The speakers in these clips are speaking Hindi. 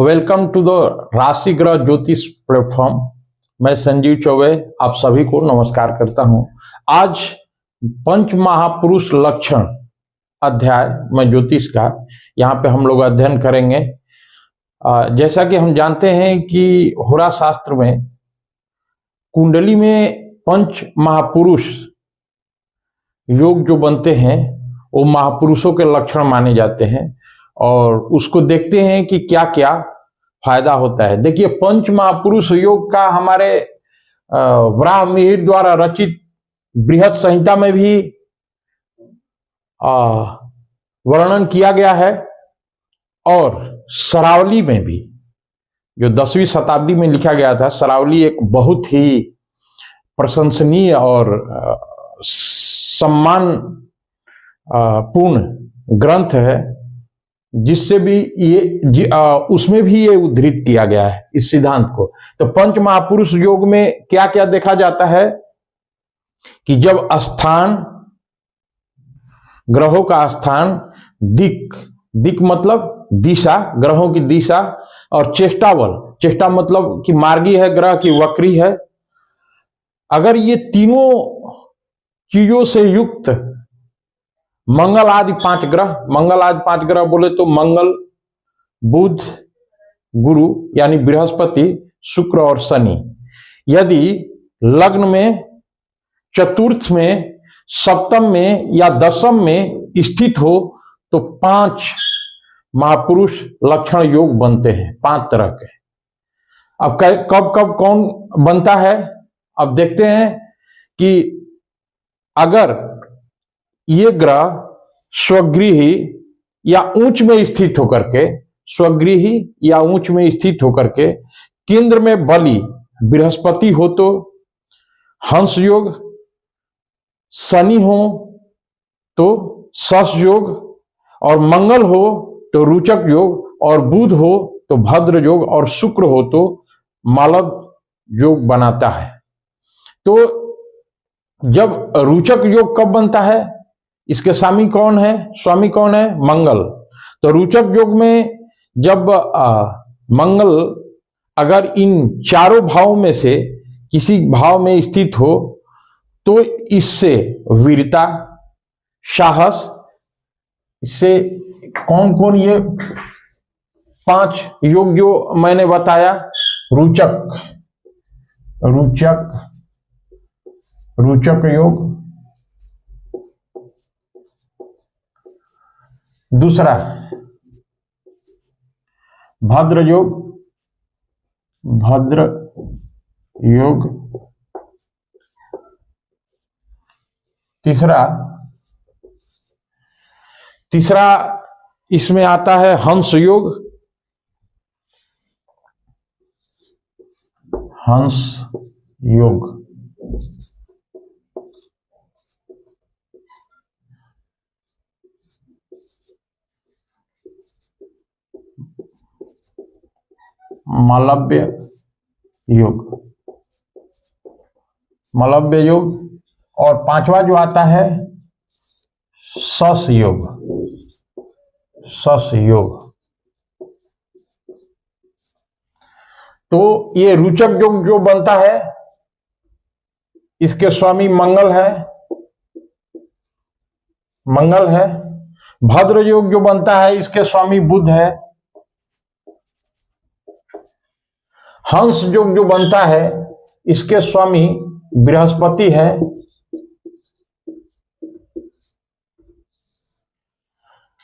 वेलकम टू द राशि ग्रह ज्योतिष प्लेटफॉर्म। मैं संजीव चौबे आप सभी को नमस्कार करता हूं। आज पंच महापुरुष लक्षण अध्याय में ज्योतिष का यहाँ पे हम लोग अध्ययन करेंगे। जैसा कि हम जानते हैं कि होरा शास्त्र में कुंडली में पंच महापुरुष योग जो बनते हैं वो महापुरुषों के लक्षण माने जाते हैं और उसको देखते हैं कि क्या क्या फायदा होता है। देखिए, पंच महापुरुष योग का हमारे वराह मिहिर द्वारा रचित बृहद संहिता में भी वर्णन किया गया है और शरावली में भी, जो 10वीं शताब्दी में लिखा गया था। शरावली एक बहुत ही प्रशंसनीय और सम्मान पूर्ण ग्रंथ है, जिससे भी ये उसमें भी ये उद्धृत किया गया है इस सिद्धांत को। तो पंच महापुरुष योग में क्या क्या देखा जाता है कि जब स्थान, ग्रहों का स्थान, दिक मतलब दिशा, ग्रहों की दिशा, और चेष्टा बल, चेष्टा मतलब कि मार्गी है ग्रह की वक्री है, अगर ये तीनों चीजों से युक्त मंगल आदि 5 ग्रह, मंगल आदि 5 ग्रह बोले तो मंगल, बुध, गुरु यानी बृहस्पति, शुक्र और शनि, यदि लग्न में, चतुर्थ में, सप्तम में या दशम में स्थित हो तो 5 महापुरुष लक्षण योग बनते हैं, 5 तरह के। अब कब कब कौन बनता है, अब देखते हैं कि अगर ये ग्रह स्वगृही या उच्च में स्थित होकर के, स्वगृही या उच्च में स्थित होकर के केंद्र में बलि बृहस्पति हो तो हंस योग, शनि हो तो शश योग, और मंगल हो तो रुचक योग, और बुध हो तो भद्र योग, और शुक्र हो तो मालव योग बनाता है। तो जब रुचक योग कब बनता है, इसके स्वामी कौन है, मंगल। तो रुचक योग में जब मंगल अगर इन चारों भावों में से किसी भाव में स्थित हो तो इससे वीरता, साहस, इससे कौन कौन ये 5 योग जो मैंने बताया, रुचक योग, दूसरा भद्र योग, तीसरा इसमें आता है हंस योग, मालव्य योग, और 5वां जो आता है शश योग। तो ये रुचक योग जो बनता है इसके स्वामी मंगल है। भद्र योग जो बनता है इसके स्वामी बुध है। हंस योग जो बनता है इसके स्वामी बृहस्पति है।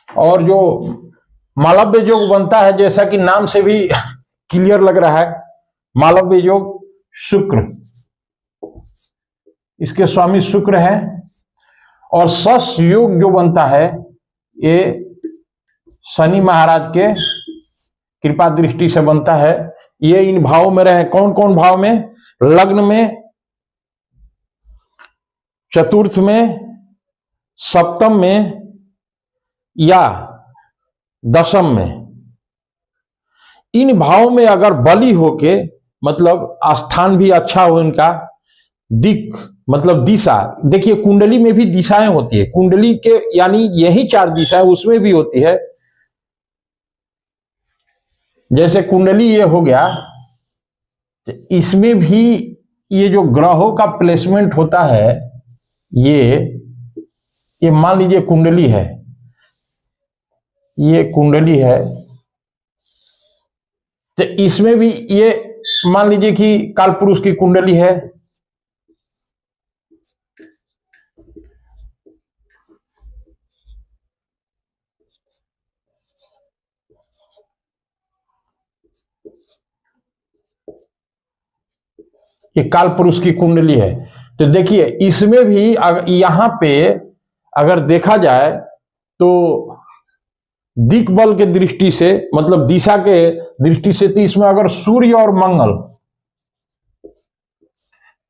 और जो मालव्य योग बनता है, जैसा कि नाम से भी क्लियर लग रहा है, मालव्य योग शुक्र, इसके स्वामी शुक्र है। और शश योग जो बनता है ये शनि महाराज के कृपा दृष्टि से बनता है। ये इन भावों में रहे, कौन कौन भाव में, लग्न में, चतुर्थ में, सप्तम में या दशम में। इन भावों में अगर बलि होके, मतलब स्थान भी अच्छा हो इनका, दिक मतलब दिशा, देखिए कुंडली में भी दिशाएं होती है, कुंडली के यानी यही 4 दिशाएं उसमें भी होती है। जैसे कुंडली ये हो गया, तो इसमें भी ये जो ग्रहों का प्लेसमेंट होता है, ये मान लीजिए कुंडली है, ये कुंडली है, तो इसमें भी ये मान लीजिए कि कालपुरुष की कुंडली है, ये कालपुरुष की कुंडली है। तो देखिए इसमें भी यहां पे अगर देखा जाए तो दिक्बल के दृष्टि से, मतलब दिशा के दृष्टि से, तो इसमें अगर सूर्य और मंगल,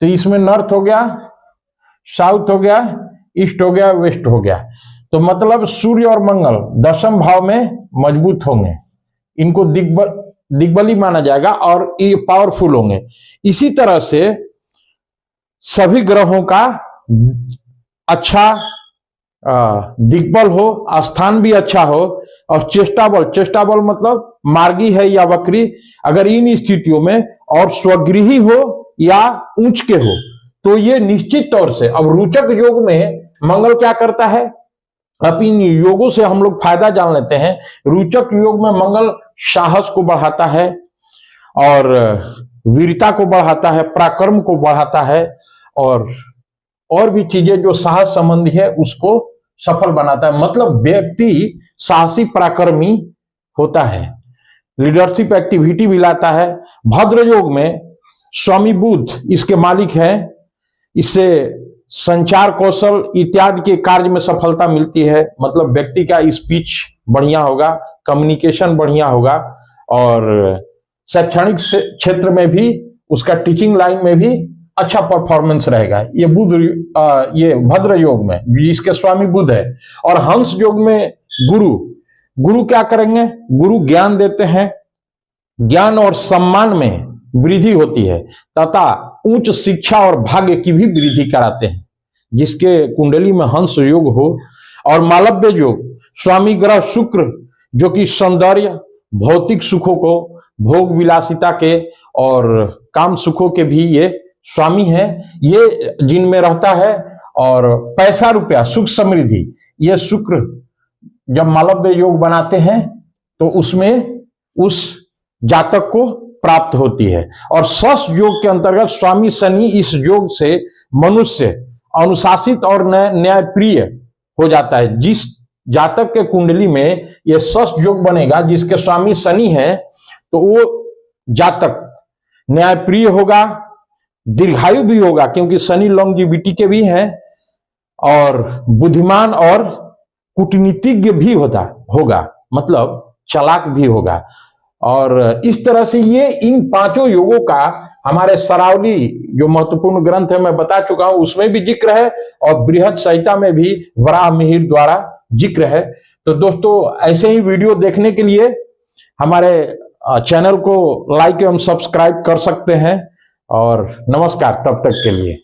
तो इसमें नॉर्थ हो गया, साउथ हो गया, ईस्ट हो गया, वेस्ट हो गया। तो मतलब सूर्य और मंगल दशम भाव में मजबूत होंगे, इनको दिग्बली माना जाएगा और ये पावरफुल होंगे। इसी तरह से सभी ग्रहों का अच्छा दिग्बल हो, स्थान भी अच्छा हो, और चेष्टा बल मतलब मार्गी है या वक्री, अगर इन स्थितियों में और स्वगृही हो या उच्च के हो, तो ये निश्चित तौर से, अब रोचक योग में मंगल क्या करता है, अब इन योगों से हम लोग फायदा जान लेते हैं। रोचक योग में मंगल साहस को बढ़ाता है और वीरता को बढ़ाता है, पराक्रम को बढ़ाता है, और भी चीजें जो साहस संबंधी है उसको सफल बनाता है। मतलब व्यक्ति साहसी पराक्रमी होता है, लीडरशिप एक्टिविटी भी लाता है। भद्र योग में स्वामी बुध इसके मालिक हैं, इससे संचार कौशल इत्यादि के कार्य में सफलता मिलती है। मतलब व्यक्ति का स्पीच बढ़िया होगा, कम्युनिकेशन बढ़िया होगा, और शैक्षणिक क्षेत्र में भी, उसका टीचिंग लाइन में भी अच्छा परफॉर्मेंस रहेगा। ये भद्र योग में इसके स्वामी बुध है। और हंस योग में गुरु क्या करेंगे, गुरु ज्ञान देते हैं, ज्ञान और सम्मान में वृद्धि होती है तथा उच्च शिक्षा और भाग्य की भी वृद्धि कराते हैं, जिसके कुंडली में हंस योग हो। और मालव्य योग स्वामी ग्रह शुक्र, जो कि सौंदर्य, भौतिक सुखों को, भोग विलासिता के और काम सुखों के भी ये स्वामी है, ये जिनमें रहता है। और पैसा रुपया सुख समृद्धि, ये शुक्र जब मालव्य योग बनाते हैं तो उसमें उस जातक को प्राप्त होती है। और सस योग के अंतर्गत स्वामी शनि इस योग से मनुष्य अनुशासित और न्यायप्रिय हो जाता है। जिस जातक के कुंडली में यह सस योग बनेगा, जिसके स्वामी शनि है, तो वो जातक न्यायप्रिय होगा, दीर्घायु भी होगा, क्योंकि शनि लॉन्जिविटी के भी हैं, और बुद्धिमान और कूटनीतिज्ञ भी होगा, मतलब चालाक भी होगा। और इस तरह से ये इन पांचों योगों का हमारे सरावली जो महत्वपूर्ण ग्रंथ है मैं बता चुका हूं, उसमें भी जिक्र है, और बृहद संहिता में भी वराह मिहिर द्वारा जिक्र है। तो दोस्तों ऐसे ही वीडियो देखने के लिए हमारे चैनल को लाइक एवं सब्सक्राइब कर सकते हैं। और नमस्कार तब तक के लिए।